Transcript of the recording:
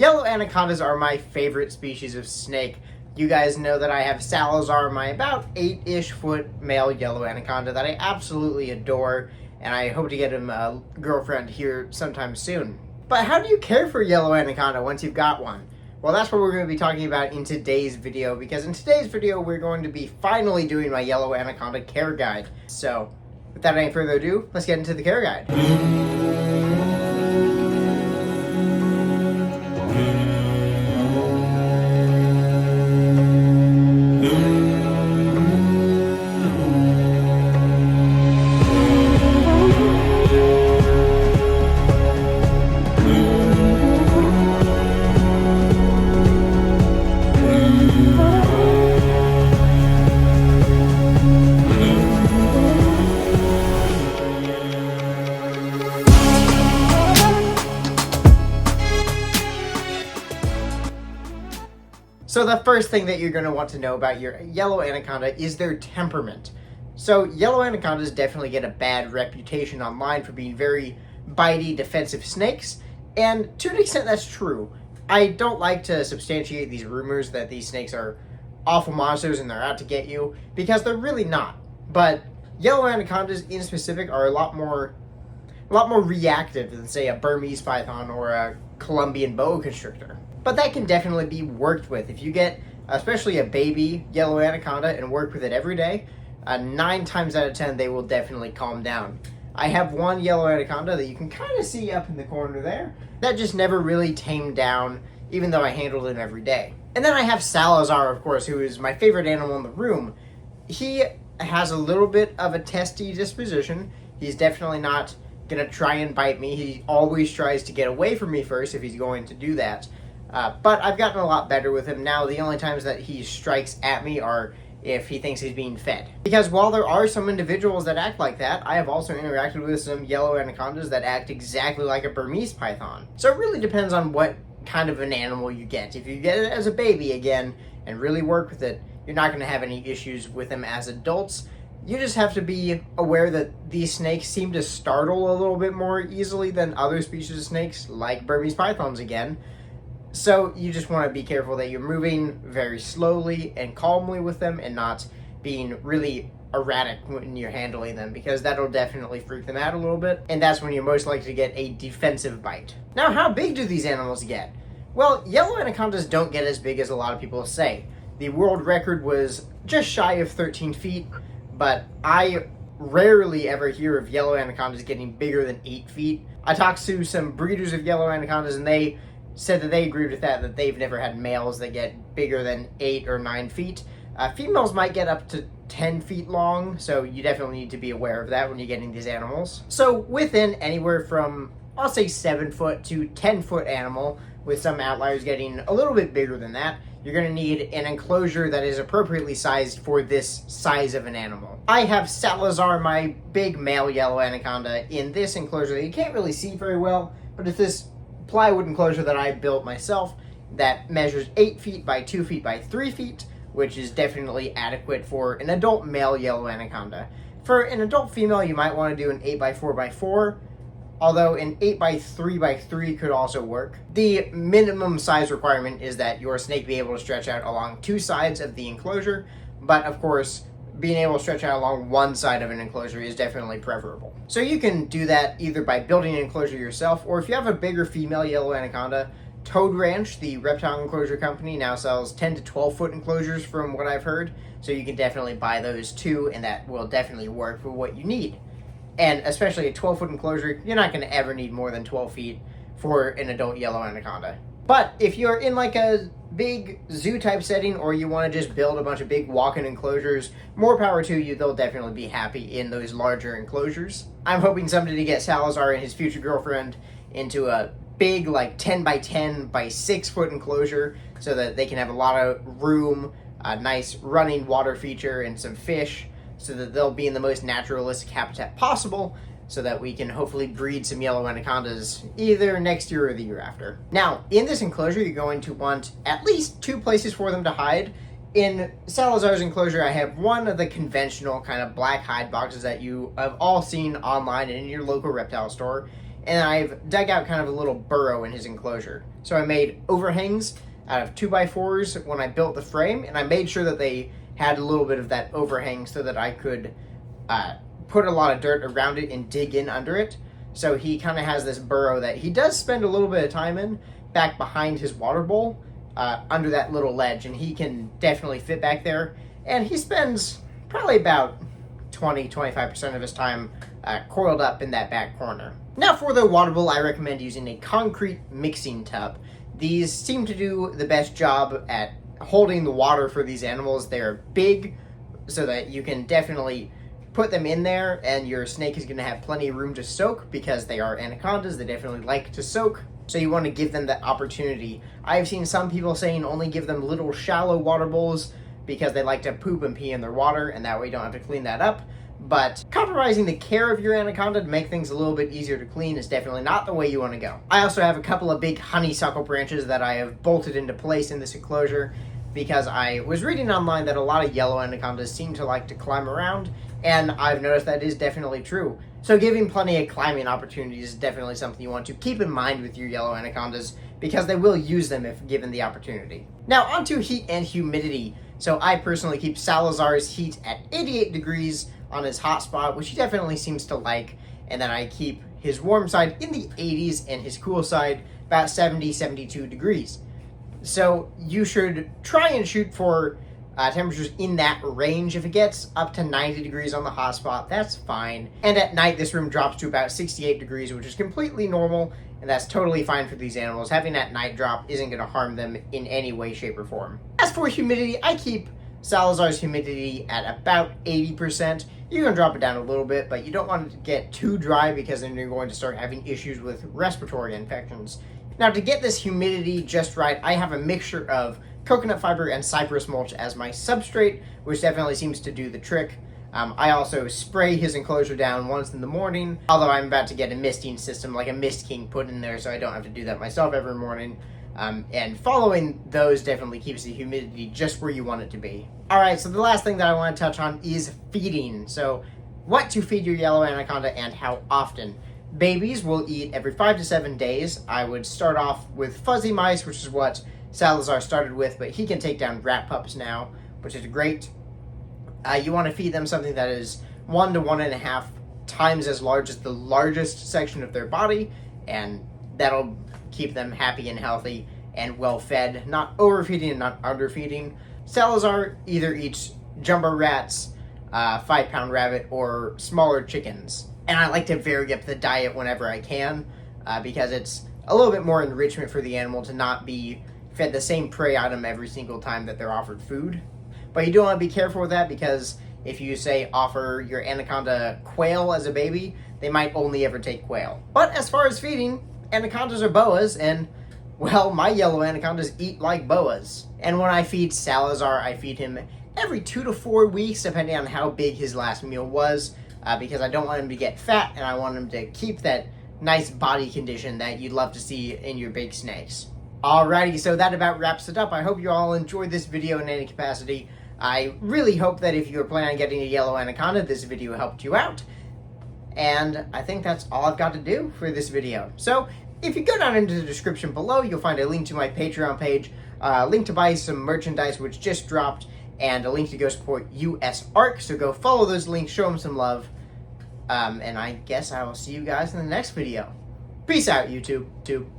Yellow anacondas are my favorite species of snake. You guys know that I have Salazar, my about 8-ish foot male yellow anaconda that I absolutely adore, and I hope to get him a girlfriend here sometime soon. But how do you care for a yellow anaconda once you've got one? Well, that's what we're going to be talking about in today's video, because in today's video we're going to be finally doing my yellow anaconda care guide. So, without any further ado, let's get into the care guide. So the first thing that you're going to want to know about your yellow anaconda is their temperament. So yellow anacondas definitely get a bad reputation online for being very bitey, defensive snakes, and to an extent that's true. I don't like to substantiate these rumors that these snakes are awful monsters and they're out to get you, because they're really not. But yellow anacondas in specific are a lot more reactive than, say, a Burmese python or a Colombian boa constrictor. But that can definitely be worked with. If you get, especially a baby yellow anaconda, and work with it every day, 9 times out of 10 they will definitely calm down. I have one yellow anaconda that you can kind of see up in the corner there that just never really tamed down, even though I handled him every day. And then I have Salazar, of course, who is my favorite animal in the room. He has a little bit of a testy disposition. He's definitely not gonna try and bite me. He always tries to get away from me first if he's going to do that. But I've gotten a lot better with him now. The only times that he strikes at me are if he thinks he's being fed. Because while there are some individuals that act like that, I have also interacted with some yellow anacondas that act exactly like a Burmese python. So it really depends on what kind of an animal you get. If you get it as a baby, again, and really work with it, you're not going to have any issues with them as adults. You just have to be aware that these snakes seem to startle a little bit more easily than other species of snakes, like Burmese pythons again. So you just want to be careful that you're moving very slowly and calmly with them and not being really erratic when you're handling them, because that'll definitely freak them out a little bit, and that's when you're most likely to get a defensive bite. Now, how big do these animals get? Well, yellow anacondas don't get as big as a lot of people say. The world record was just shy of 13 feet, but I rarely ever hear of yellow anacondas getting bigger than 8 feet. I talked to some breeders of yellow anacondas, and they said that they agreed with that they've never had males that get bigger than 8 or 9 feet. Females might get up to 10 feet long, so you definitely need to be aware of that when you're getting these animals. So within anywhere from, I'll say 7 foot to 10 foot animal, with some outliers getting a little bit bigger than that, you're going to need an enclosure that is appropriately sized for this size of an animal. I have Salazar, my big male yellow anaconda, in this enclosure that you can't really see very well, but it's this plywood enclosure that I built myself that measures 8 feet by 2 feet by 3 feet, which is definitely adequate for an adult male yellow anaconda. For an adult female, you might want to do an 8 by 4 by 4, although an 8 by 3 by 3 could also work. The minimum size requirement is that your snake be able to stretch out along 2 sides of the enclosure, but of course, being able to stretch out along one side of an enclosure is definitely preferable. So you can do that either by building an enclosure yourself, or if you have a bigger female yellow anaconda, Toad Ranch, the reptile enclosure company, now sells 10 to 12 foot enclosures from what I've heard, so you can definitely buy those too, and that will definitely work for what you need. And especially a 12 foot enclosure, you're not going to ever need more than 12 feet for an adult yellow anaconda. But if you're in like a big zoo type setting, or you want to just build a bunch of big walk-in enclosures, more power to you. They'll definitely be happy in those larger enclosures. I'm hoping someday to get Salazar and his future girlfriend into a big, like 10 by 10 by 6 foot enclosure, so that they can have a lot of room, a nice running water feature, and some fish, so that they'll be in the most naturalistic habitat possible, so that we can hopefully breed some yellow anacondas either next year or the year after. Now, in this enclosure, you're going to want at least 2 places for them to hide. In Salazar's enclosure, I have one of the conventional kind of black hide boxes that you have all seen online and in your local reptile store. and I've dug out kind of a little burrow in his enclosure. So I made overhangs out of 2x4s when I built the frame, and I made sure that they had a little bit of that overhang so that I could put a lot of dirt around it and dig in under it. So he kind of has this burrow that he does spend a little bit of time in back behind his water bowl, under that little ledge, and he can definitely fit back there. And he spends probably about 20-25% of his time coiled up in that back corner. Now for the water bowl, I recommend using a concrete mixing tub. These seem to do the best job at holding the water for these animals. They're big, so that you can definitely put them in there, and your snake is going to have plenty of room to soak because they are anacondas. They definitely like to soak, so you want to give them that opportunity. I've seen some people saying only give them little shallow water bowls because they like to poop and pee in their water, and that way you don't have to clean that up. But compromising the care of your anaconda to make things a little bit easier to clean is definitely not the way you want to go. I also have a couple of big honeysuckle branches that I have bolted into place in this enclosure because I was reading online that a lot of yellow anacondas seem to like to climb around, and I've noticed that is definitely true. So giving plenty of climbing opportunities is definitely something you want to keep in mind with your yellow anacondas, because they will use them if given the opportunity. Now onto heat and humidity. So I personally keep Salazar's heat at 88 degrees on his hot spot, which he definitely seems to like, and then I keep his warm side in the 80s and his cool side about 70-72 degrees. So you should try and shoot for temperatures in that range. If it gets up to 90 degrees on the hot spot, that's fine. And at night, this room drops to about 68 degrees, which is completely normal, and that's totally fine for these animals. Having that night drop isn't going to harm them in any way, shape, or form. As for humidity, I keep Salazar's humidity at about 80%. You can drop it down a little bit, but you don't want it to get too dry because then you're going to start having issues with respiratory infections. Now, to get this humidity just right, I have a mixture of coconut fiber and cypress mulch as my substrate, which definitely seems to do the trick. I also spray his enclosure down once in the morning, although I'm about to get a misting system, like a Mist King, put in there, so I don't have to do that myself every morning. And following those definitely keeps the humidity just where you want it to be. Alright, so the last thing that I want to touch on is feeding. So, what to feed your yellow anaconda and how often. Babies will eat every 5 to 7 days. I would start off with fuzzy mice, which is what Salazar started with, but he can take down rat pups now, which is great. You want to feed them something that is 1 to 1.5 times as large as the largest section of their body, and that'll keep them happy and healthy and well fed, not overfeeding and not underfeeding. Salazar either eats jumbo rats, 5-pound rabbit, or smaller chickens. And I like to vary up the diet whenever I can, because it's a little bit more enrichment for the animal to not be fed the same prey item every single time that they're offered food. But you do want to be careful with that, because if you, say, offer your anaconda quail as a baby, they might only ever take quail. But as far as feeding, anacondas are boas, and, well, my yellow anacondas eat like boas. And when I feed Salazar, I feed him every 2 to 4 weeks, depending on how big his last meal was, because I don't want him to get fat, and I want him to keep that nice body condition that you'd love to see in your big snakes. Alrighty, so that about wraps it up. I hope you all enjoyed this video in any capacity. I really hope that if you're planning on getting a yellow anaconda, this video helped you out. And I think that's all I've got to do for this video. So, if you go down into the description below, you'll find a link to my Patreon page, a link to buy some merchandise which just dropped, and a link to go support US ARC. So go follow those links, show them some love. And I guess I will see you guys in the next video. Peace out, YouTube.